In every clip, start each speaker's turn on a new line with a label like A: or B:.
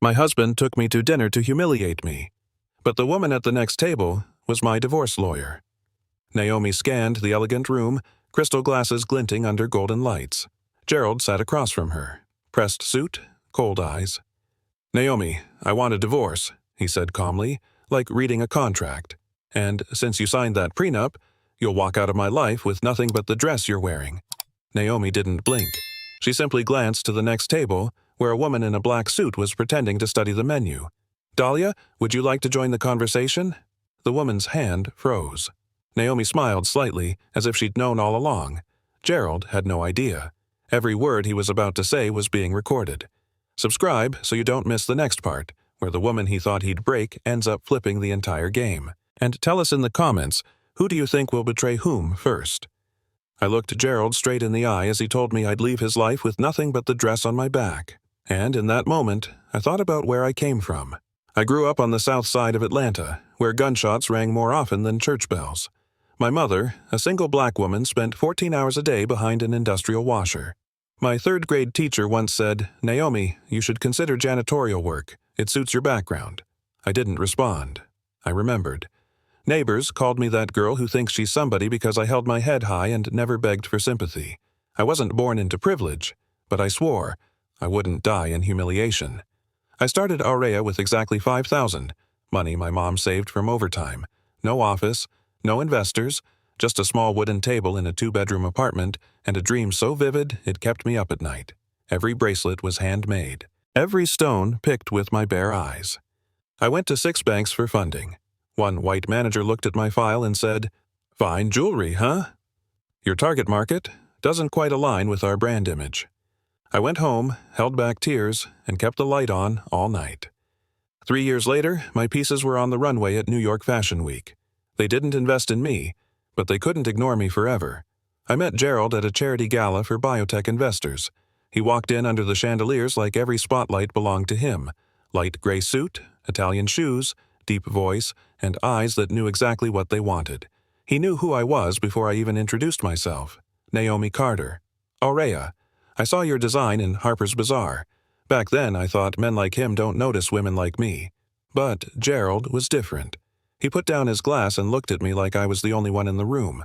A: My husband took me to dinner to humiliate me, but the woman at the next table was my divorce lawyer. Naomi scanned the elegant room, crystal glasses glinting under golden lights. Gerald sat across from her. Pressed suit, cold eyes. "Naomi, I want a divorce," he said calmly, like reading a contract. "And since you signed that prenup, you'll walk out of my life with nothing but the dress you're wearing." Naomi didn't blink. She simply glanced to the next table, where a woman in a black suit was pretending to study the menu. "Dahlia, would you like to join the conversation?" The woman's hand froze. Naomi smiled slightly, as if she'd known all along. Gerald had no idea. Every word he was about to say was being recorded. Subscribe so you don't miss the next part, where the woman he thought he'd break ends up flipping the entire game. And tell us in the comments, who do you think will betray whom first? I looked Gerald straight in the eye as he told me I'd leave his life with nothing but the dress on my back. And in that moment, I thought about where I came from. I grew up on the south side of Atlanta, where gunshots rang more often than church bells. My mother, a single black woman, spent 14 hours a day behind an industrial washer. My third-grade teacher once said, "Naomi, you should consider janitorial work. It suits your background." I didn't respond. I remembered. Neighbors called me that girl who thinks she's somebody because I held my head high and never begged for sympathy. I wasn't born into privilege, but I swore I wouldn't die in humiliation. I started Aurea with exactly $5,000, money my mom saved from overtime. No office, no investors, just a small wooden table in a 2-bedroom apartment, and a dream so vivid it kept me up at night. Every bracelet was handmade. Every stone picked with my bare eyes. I went to 6 banks for funding. One white manager looked at my file and said, "Fine jewelry, huh? Your target market doesn't quite align with our brand image." I went home, held back tears, and kept the light on all night. 3 years later, my pieces were on the runway at New York Fashion Week. They didn't invest in me, but they couldn't ignore me forever. I met Gerald at a charity gala for biotech investors. He walked in under the chandeliers like every spotlight belonged to him. Light gray suit, Italian shoes, deep voice, and eyes that knew exactly what they wanted. He knew who I was before I even introduced myself. Naomi Carter. Aurea. I saw your design in Harper's Bazaar. Back then, I thought men like him don't notice women like me. But Gerald was different. He put down his glass and looked at me like I was the only one in the room.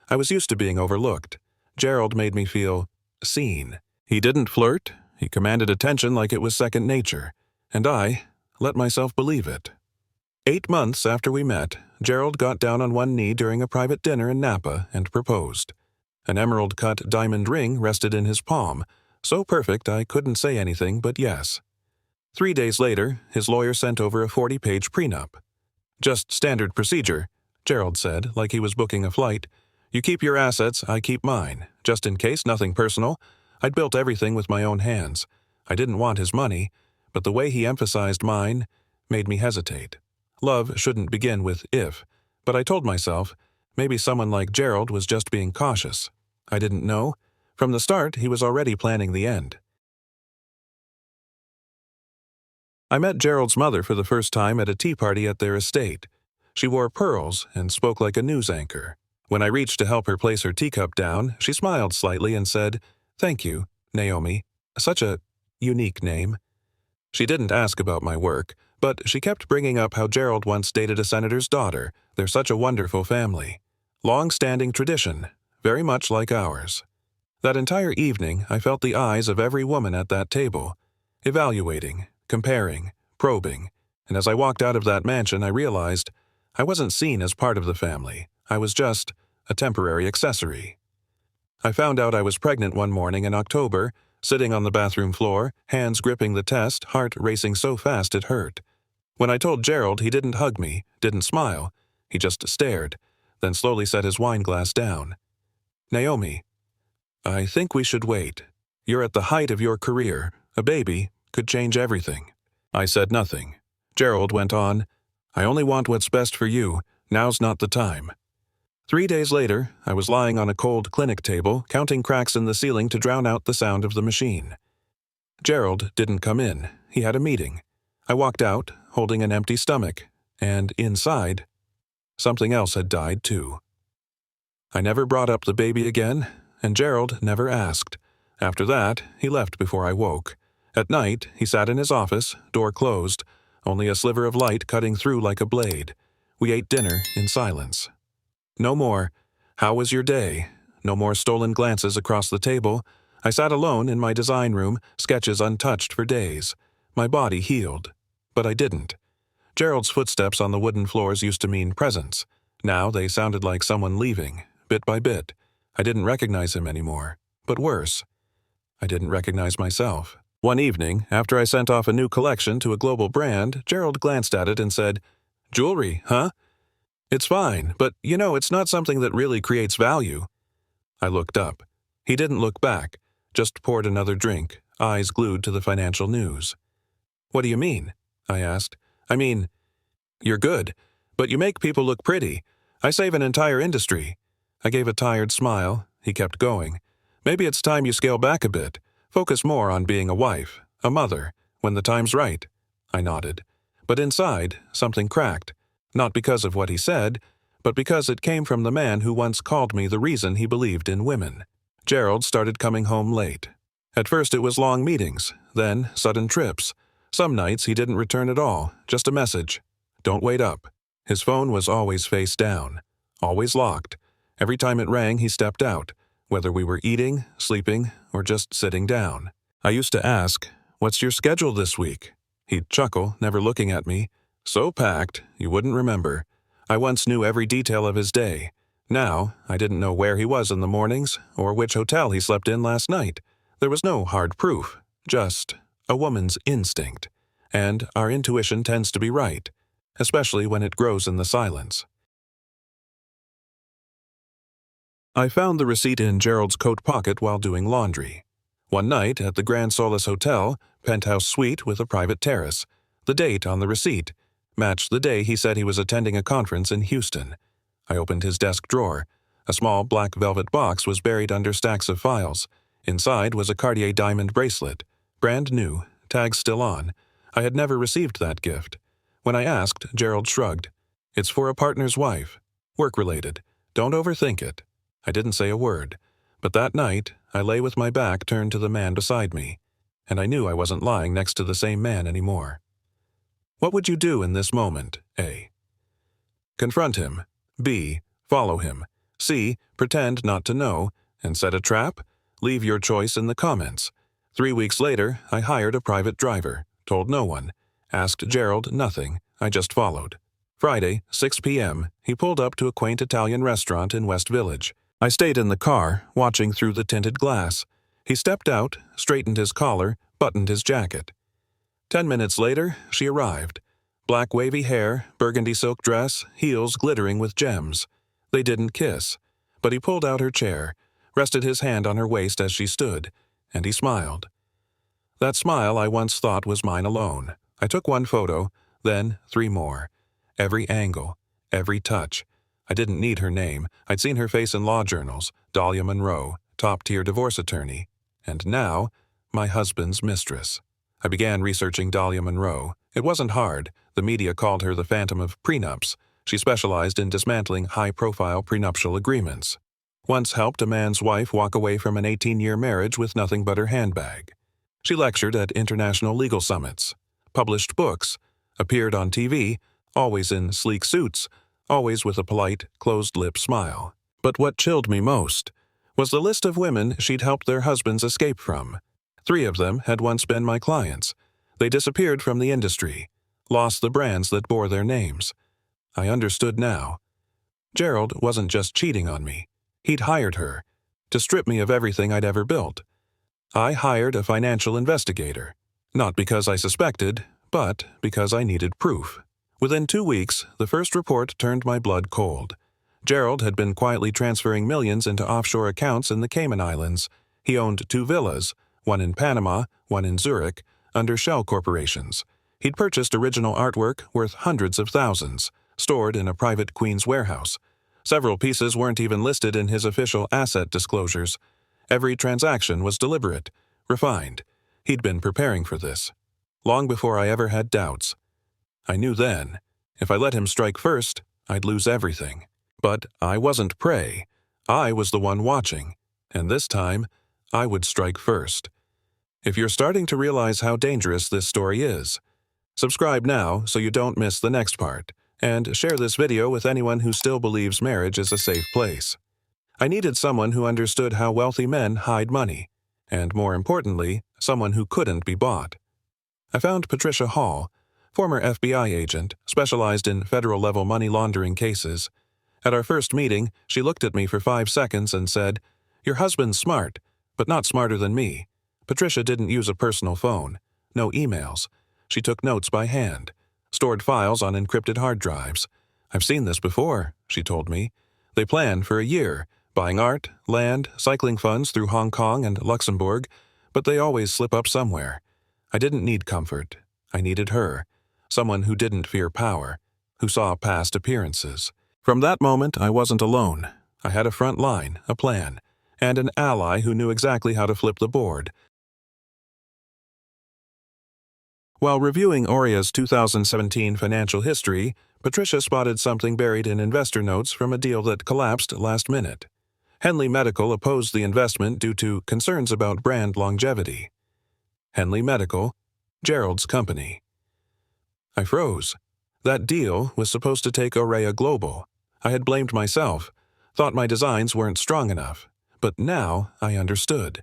A: I was used to being overlooked. Gerald made me feel seen. He didn't flirt. He commanded attention like it was second nature. And I let myself believe it. 8 months after we met, Gerald got down on one knee during a private dinner in Napa and proposed. An emerald-cut diamond ring rested in his palm, so perfect I couldn't say anything but yes. 3 days later, his lawyer sent over a 40-page prenup. "Just standard procedure," Gerald said, like he was booking a flight. "You keep your assets, I keep mine. Just in case, nothing personal. I'd built everything with my own hands. I didn't want his money, but the way he emphasized mine made me hesitate. Love shouldn't begin with if, but I told myself, maybe someone like Gerald was just being cautious. I didn't know. From the start, he was already planning the end. I met Gerald's mother for the first time at a tea party at their estate. She wore pearls and spoke like a news anchor. When I reached to help her place her teacup down, she smiled slightly and said, "Thank you, Naomi. Such a unique name." She didn't ask about my work, but she kept bringing up how Gerald once dated a senator's daughter. They're such a wonderful family. Long-standing tradition, very much like ours. That entire evening, I felt the eyes of every woman at that table, evaluating, comparing, probing, and as I walked out of that mansion, I realized I wasn't seen as part of the family. I was just a temporary accessory. I found out I was pregnant one morning in October, sitting on the bathroom floor, hands gripping the test, heart racing so fast it hurt. When I told Gerald, he didn't hug me, didn't smile. He just stared, then slowly set his wine glass down. "Naomi, I think we should wait. You're at the height of your career. A baby could change everything." I said nothing. Gerald went on, "I only want what's best for you. Now's not the time." 3 days later, I was lying on a cold clinic table, counting cracks in the ceiling to drown out the sound of the machine. Gerald didn't come in. He had a meeting. I walked out, holding an empty stomach, and inside, something else had died too. I never brought up the baby again, and Gerald never asked. After that, he left before I woke. At night, he sat in his office, door closed, only a sliver of light cutting through like a blade. We ate dinner in silence. No more, "How was your day?" No more stolen glances across the table. I sat alone in my design room, sketches untouched for days. My body healed. But I didn't. Gerald's footsteps on the wooden floors used to mean presence. Now they sounded like someone leaving, bit by bit. I didn't recognize him anymore. But worse, I didn't recognize myself. One evening, after I sent off a new collection to a global brand, Gerald glanced at it and said, "Jewelry, huh? It's fine, but it's not something that really creates value." I looked up. He didn't look back, just poured another drink, eyes glued to the financial news. "What do you mean?" I asked. "I mean, you're good, but you make people look pretty. I save an entire industry." I gave a tired smile. He kept going. "Maybe it's time you scale back a bit. Focus more on being a wife, a mother, when the time's right." I nodded. But inside, something cracked. Not because of what he said, but because it came from the man who once called me the reason he believed in women. Gerald started coming home late. At first it was long meetings, then sudden trips. Some nights he didn't return at all, just a message. "Don't wait up." His phone was always face down, always locked. Every time it rang, he stepped out, whether we were eating, sleeping, or just sitting down. I used to ask, "What's your schedule this week?" He'd chuckle, never looking at me. "So packed, you wouldn't remember." I once knew every detail of his day. Now, I didn't know where he was in the mornings or which hotel he slept in last night. There was no hard proof, just a woman's instinct. And our intuition tends to be right, especially when it grows in the silence. I found the receipt in Gerald's coat pocket while doing laundry. One night at the Grand Solace Hotel, penthouse suite with a private terrace. The date on the receipt matched the day he said he was attending a conference in Houston. I opened his desk drawer. A small black velvet box was buried under stacks of files. Inside was a Cartier diamond bracelet. Brand new, tags still on. I had never received that gift. When I asked, Gerald shrugged. "It's for a partner's wife. Work-related. Don't overthink it." I didn't say a word. But that night, I lay with my back turned to the man beside me. And I knew I wasn't lying next to the same man anymore. What would you do in this moment? A. Confront him. B. Follow him. C. Pretend not to know. And set a trap? Leave your choice in the comments. 3 weeks later, I hired a private driver. Told no one. Asked Gerald nothing. I just followed. Friday, 6 p.m., he pulled up to a quaint Italian restaurant in West Village. I stayed in the car, watching through the tinted glass. He stepped out, straightened his collar, buttoned his jacket. 10 minutes later, she arrived. Black wavy hair, burgundy silk dress, heels glittering with gems. They didn't kiss, but he pulled out her chair, rested his hand on her waist as she stood, and he smiled. That smile I once thought was mine alone. I took one photo, then 3 more. Every angle, every touch. I didn't need her name. I'd seen her face in law journals. Dahlia Monroe, top-tier divorce attorney. And now, my husband's mistress. I began researching Dahlia Monroe. It wasn't hard. The media called her the Phantom of Prenups. She specialized in dismantling high-profile prenuptial agreements. Once helped a man's wife walk away from an 18-year marriage with nothing but her handbag. She lectured at international legal summits, published books, appeared on TV, always in sleek suits, always with a polite, closed-lip smile. But what chilled me most was the list of women she'd helped their husbands escape from. 3 of them had once been my clients. They disappeared from the industry, lost the brands that bore their names. I understood now. Gerald wasn't just cheating on me. He'd hired her to strip me of everything I'd ever built. I hired a financial investigator, not because I suspected, but because I needed proof. Within 2 weeks, the first report turned my blood cold. Gerald had been quietly transferring millions into offshore accounts in the Cayman Islands. He owned 2 villas, one in Panama, one in Zurich, under shell corporations. He'd purchased original artwork worth hundreds of thousands, stored in a private Queens warehouse. Several pieces weren't even listed in his official asset disclosures. Every transaction was deliberate, refined. He'd been preparing for this, long before I ever had doubts. I knew then, if I let him strike first, I'd lose everything. But I wasn't prey. I was the one watching, and this time, I would strike first. If you're starting to realize how dangerous this story is, subscribe now so you don't miss the next part, and share this video with anyone who still believes marriage is a safe place. I needed someone who understood how wealthy men hide money, and more importantly, someone who couldn't be bought. I found Patricia Hall, former FBI agent, specialized in federal-level money laundering cases. At our first meeting, she looked at me for 5 seconds and said, "Your husband's smart, but not smarter than me." Patricia didn't use a personal phone, no emails. She took notes by hand, stored files on encrypted hard drives. "I've seen this before," she told me. "They plan for a year, buying art, land, cycling funds through Hong Kong and Luxembourg, but they always slip up somewhere." I didn't need comfort. I needed her, someone who didn't fear power, who saw past appearances. From that moment, I wasn't alone. I had a front line, a plan, and an ally who knew exactly how to flip the board. While reviewing Oria's 2017 financial history, Patricia spotted something buried in investor notes from a deal that collapsed last minute. Henley Medical opposed the investment due to concerns about brand longevity. Henley Medical, Gerald's company. I froze. That deal was supposed to take Orea global. I had blamed myself, thought my designs weren't strong enough. But now I understood.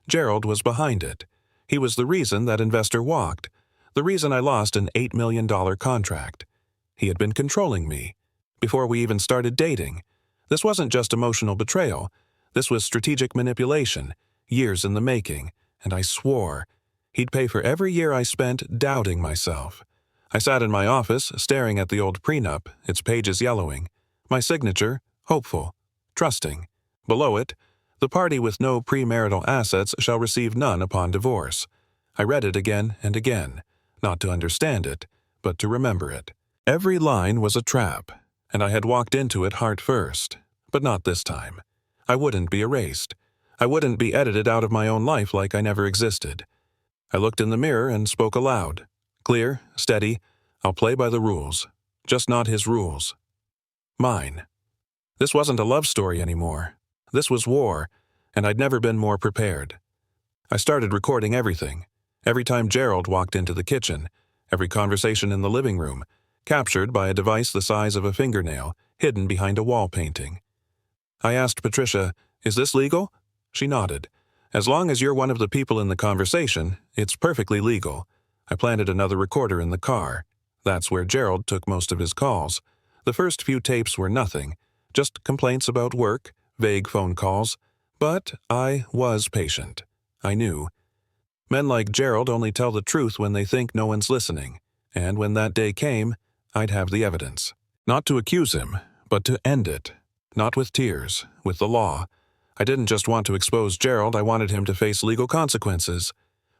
A: Gerald was behind it. He was the reason that investor walked, the reason I lost an $8 million contract. He had been controlling me. Before we even started dating. This wasn't just emotional betrayal. This was strategic manipulation, years in the making, and I swore he'd pay for every year I spent doubting myself. I sat in my office, staring at the old prenup, its pages yellowing. My signature, hopeful, trusting. Below it, "The party with no premarital assets shall receive none upon divorce." I read it again and again, not to understand it, but to remember it. Every line was a trap, and I had walked into it heart first, but not this time. I wouldn't be erased. I wouldn't be edited out of my own life like I never existed. I looked in the mirror and spoke aloud. Clear, steady, I'll play by the rules, just not his rules. Mine. This wasn't a love story anymore. This was war, and I'd never been more prepared. I started recording everything. Every time Gerald walked into the kitchen, every conversation in the living room, captured by a device the size of a fingernail, hidden behind a wall painting. I asked Patricia, "Is this legal?" She nodded. "As long as you're one of the people in the conversation, it's perfectly legal." I planted another recorder in the car. That's where Gerald took most of his calls. The first few tapes were nothing, just complaints about work, vague phone calls. But I was patient. I knew. Men like Gerald only tell the truth when they think no one's listening, and when that day came, I'd have the evidence. Not to accuse him, but to end it. Not with tears, with the law. I didn't just want to expose Gerald, I wanted him to face legal consequences.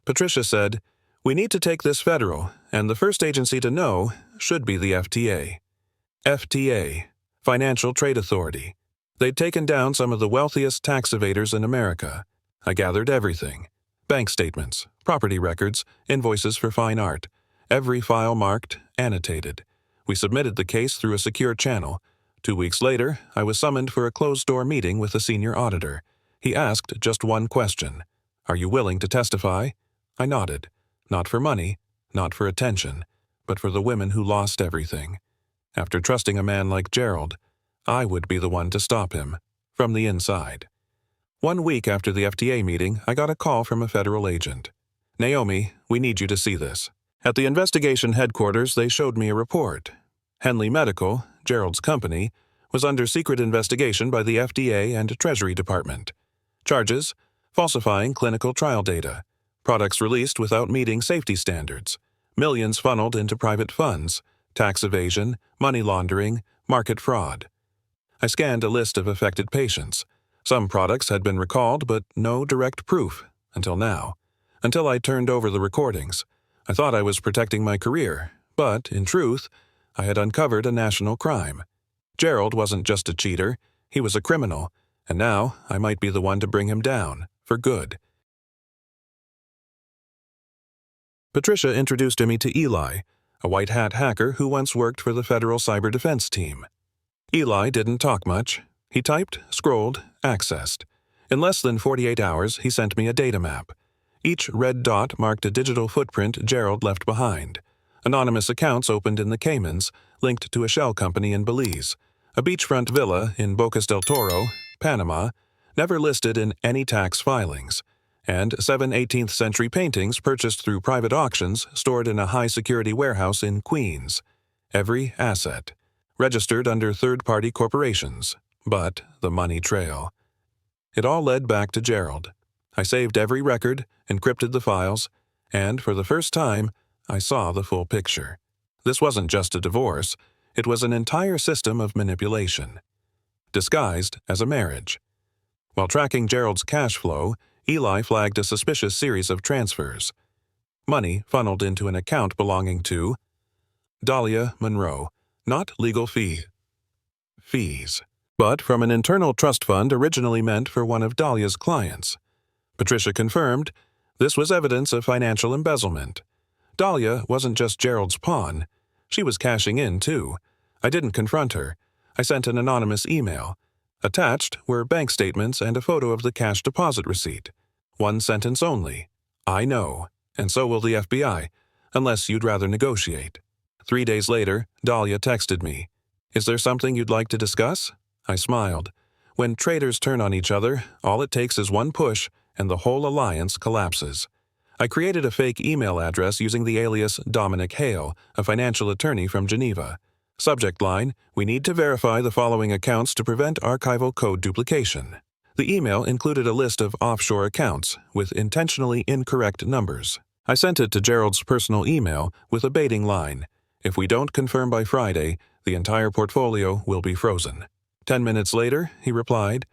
A: Patricia said, "We need to take this federal, and the first agency to know should be the FTA." FTA, Financial Trade Authority. They'd taken down some of the wealthiest tax evaders in America. I gathered everything. Bank statements, property records, invoices for fine art. Every file marked, annotated. We submitted the case through a secure channel. 2 weeks later, I was summoned for a closed-door meeting with a senior auditor. He asked just one question. "Are you willing to testify?" I nodded. Not for money, not for attention, but for the women who lost everything. After trusting a man like Gerald, I would be the one to stop him, from the inside. 1 week after the FTA meeting, I got a call from a federal agent. "Naomi, we need you to see this." At the investigation headquarters, they showed me a report. Henley Medical, Gerald's company, was under secret investigation by the FDA and Treasury Department. Charges: falsifying clinical trial data, products released without meeting safety standards, millions funneled into private funds, tax evasion, money laundering, market fraud. I scanned a list of affected patients. Some products had been recalled, but no direct proof, until now. Until I turned over the recordings. I thought I was protecting my career, but, in truth, I had uncovered a national crime. Gerald wasn't just a cheater, he was a criminal, and now I might be the one to bring him down, for good. Patricia introduced me to Eli, a white-hat hacker who once worked for the Federal Cyber Defense Team. Eli didn't talk much. He typed, scrolled, accessed. In less than 48 hours, he sent me a data map. Each red dot marked a digital footprint Gerald left behind. Anonymous accounts opened in the Caymans, linked to a shell company in Belize, a beachfront villa in Bocas del Toro, Panama, never listed in any tax filings, and 7 18th-century paintings purchased through private auctions stored in a high-security warehouse in Queens. Every asset, registered under third-party corporations, but the money trail. It all led back to Gerald. I saved every record, encrypted the files, and for the first time, I saw the full picture. This wasn't just a divorce, it was an entire system of manipulation, disguised as a marriage. While tracking Gerald's cash flow, Eli flagged a suspicious series of transfers. Money funneled into an account belonging to Dahlia Monroe, not legal fees, but from an internal trust fund originally meant for one of Dahlia's clients. Patricia confirmed this was evidence of financial embezzlement. Dahlia wasn't just Gerald's pawn. She was cashing in, too. I didn't confront her. I sent an anonymous email. Attached were bank statements and a photo of the cash deposit receipt. One sentence only. I know, and so will the FBI, unless you'd rather negotiate. 3 days later, Dahlia texted me. Is there something you'd like to discuss? I smiled. When traitors turn on each other, all it takes is one push, and the whole alliance collapses. I created a fake email address using the alias Dominic Hale, a financial attorney from Geneva. Subject line, we need to verify the following accounts to prevent archival code duplication. The email included a list of offshore accounts with intentionally incorrect numbers. I sent it to Gerald's personal email with a baiting line. If we don't confirm by Friday, the entire portfolio will be frozen. 10 minutes later, he replied.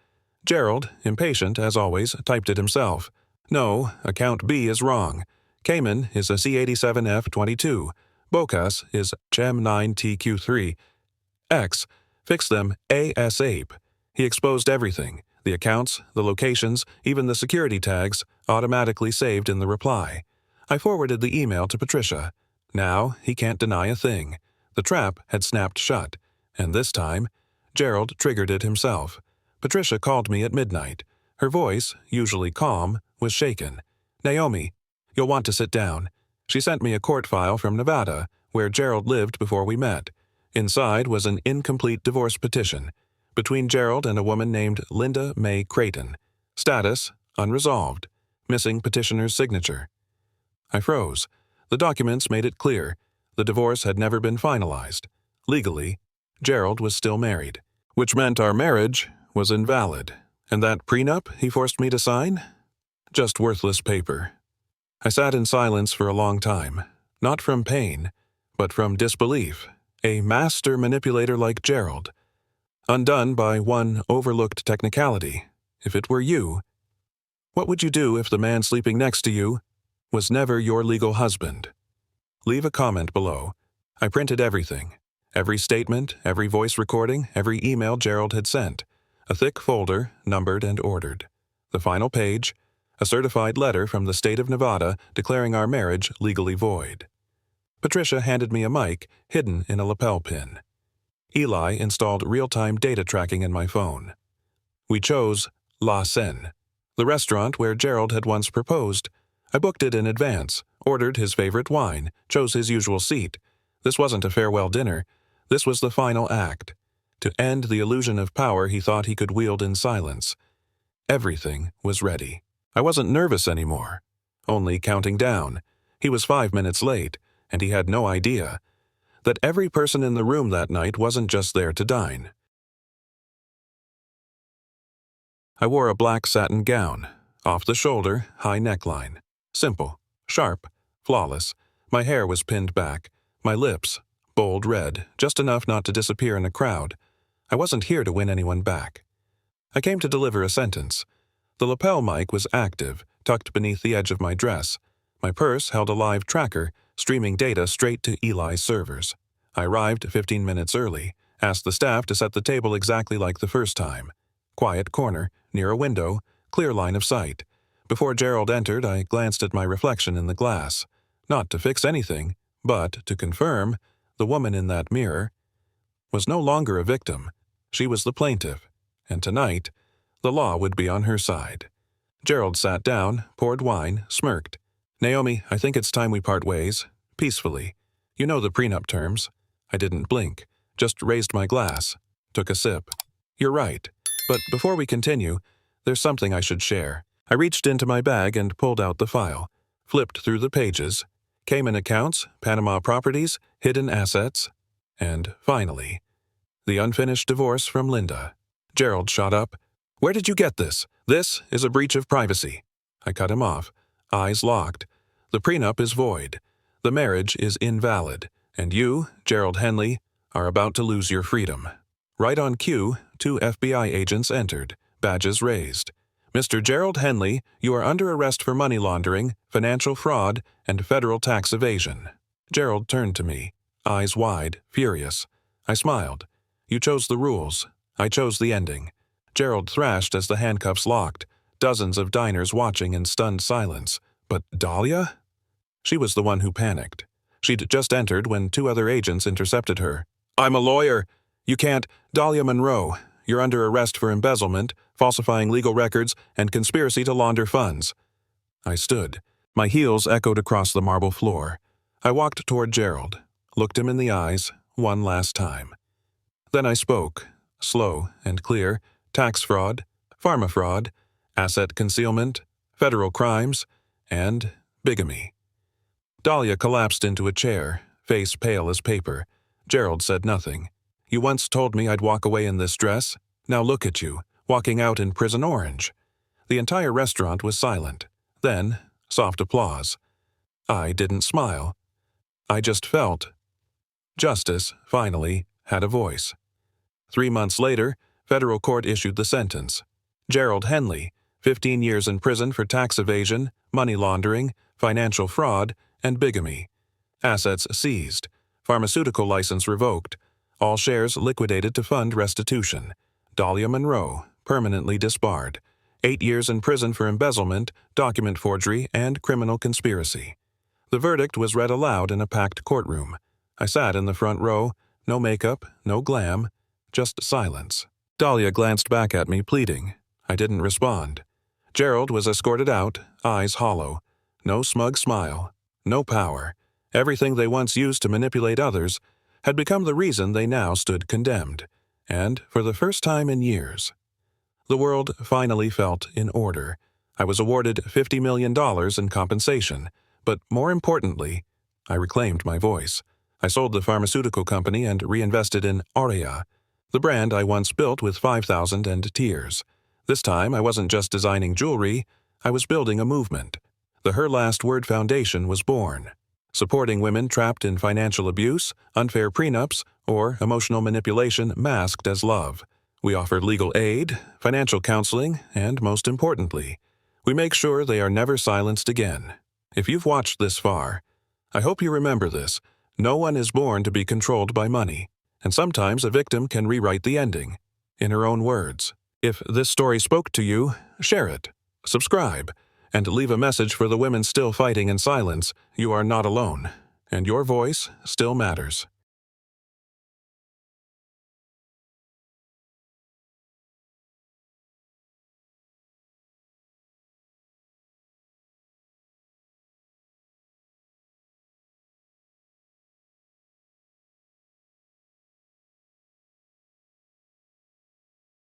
A: Gerald, impatient as always, typed it himself. No, account B is wrong. Cayman is a C87F22. Bocas is CHEM9TQ3. X, fix them ASAP. He exposed everything, the accounts, the locations, even the security tags, automatically saved in the reply. I forwarded the email to Patricia. Now he can't deny a thing. The trap had snapped shut, and this time, Gerald triggered it himself. Patricia called me at midnight. Her voice, usually calm, was shaken. Naomi, you'll want to sit down. She sent me a court file from Nevada, where Gerald lived before we met. Inside was an incomplete divorce petition between Gerald and a woman named Linda Mae Creighton. Status, unresolved. Missing petitioner's signature. I froze. The documents made it clear. The divorce had never been finalized. Legally, Gerald was still married, which meant our marriage was invalid. And that prenup he forced me to sign? Just worthless paper. I sat in silence for a long time, not from pain, but from disbelief. A master manipulator like Gerald. Undone by one overlooked technicality. If it were you, what would you do if the man sleeping next to you was never your legal husband? Leave a comment below. I printed everything. Every statement, every voice recording, every email Gerald had sent. A thick folder, numbered and ordered. The final page, a certified letter from the state of Nevada declaring our marriage legally void. Patricia handed me a mic hidden in a lapel pin. Eli installed real-time data tracking in my phone. We chose La Seine, the restaurant where Gerald had once proposed. I booked it in advance, ordered his favorite wine, chose his usual seat. This wasn't a farewell dinner. This was the final act. To end the illusion of power he thought he could wield in silence. Everything was ready. I wasn't nervous anymore, only counting down. He was 5 minutes late, and he had no idea that every person in the room that night wasn't just there to dine. I wore a black satin gown, off-the-shoulder, high neckline. Simple, sharp, flawless. My hair was pinned back, my lips, bold red, just enough not to disappear in a crowd. I wasn't here to win anyone back. I came to deliver a sentence. The lapel mic was active, tucked beneath the edge of my dress. My purse held a live tracker, streaming data straight to Eli's servers. I arrived 15 minutes early, asked the staff to set the table exactly like the first time. Quiet corner, near a window, clear line of sight. Before Gerald entered, I glanced at my reflection in the glass. Not to fix anything, but to confirm the woman in that mirror was no longer a victim. She was the plaintiff, and tonight, the law would be on her side. Gerald sat down, poured wine, smirked. Naomi, I think it's time we part ways. Peacefully. You know the prenup terms. I didn't blink, just raised my glass. Took a sip. You're right. But before we continue, there's something I should share. I reached into my bag and pulled out the file, flipped through the pages. Cayman accounts, Panama properties, hidden assets, and finally, the unfinished divorce from Linda. Gerald shot up. Where did you get this? This is a breach of privacy. I cut him off, eyes locked. The prenup is void. The marriage is invalid, and you, Gerald Henley, are about to lose your freedom. Right on cue, 2 FBI agents entered, badges raised. Mr. Gerald Henley, you are under arrest for money laundering, financial fraud, and federal tax evasion. Gerald turned to me, eyes wide, furious. I smiled. You chose the rules. I chose the ending. Gerald thrashed as the handcuffs locked, dozens of diners watching in stunned silence. But Dahlia? She was the one who panicked. She'd just entered when 2 other agents intercepted her. I'm a lawyer. You can't. Dahlia Monroe, you're under arrest for embezzlement, falsifying legal records, and conspiracy to launder funds. I stood. My heels echoed across the marble floor. I walked toward Gerald, looked him in the eyes one last time. Then I spoke, slow and clear, tax fraud, pharma fraud, asset concealment, federal crimes, and bigamy. Dahlia collapsed into a chair, face pale as paper. Gerald said nothing. You once told me I'd walk away in this dress. Now look at you, walking out in prison orange. The entire restaurant was silent. Then, soft applause. I didn't smile. I just felt. Justice, finally, had a voice. 3 months later, federal court issued the sentence. Gerald Henley, 15 years in prison for tax evasion, money laundering, financial fraud, and bigamy. Assets seized. Pharmaceutical license revoked. All shares liquidated to fund restitution. Dahlia Monroe, permanently disbarred. 8 years in prison for embezzlement, document forgery, and criminal conspiracy. The verdict was read aloud in a packed courtroom. I sat in the front row, no makeup, no glam, just silence. Dahlia glanced back at me, pleading. I didn't respond. Gerald was escorted out, eyes hollow. No smug smile. No power. Everything they once used to manipulate others had become the reason they now stood condemned. And, for the first time in years, the world finally felt in order. I was awarded $50 million in compensation, but more importantly, I reclaimed my voice. I sold the pharmaceutical company and reinvested in Aurea, the brand I once built with 5,000 and tears. This time, I wasn't just designing jewelry, I was building a movement. The Her Last Word Foundation was born, supporting women trapped in financial abuse, unfair prenups, or emotional manipulation masked as love. We offer legal aid, financial counseling, and most importantly, we make sure they are never silenced again. If you've watched this far, I hope you remember this. No one is born to be controlled by money, and sometimes a victim can rewrite the ending, in her own words. If this story spoke to you, share it, subscribe, and leave a message for the women still fighting in silence. You are not alone, and your voice still matters.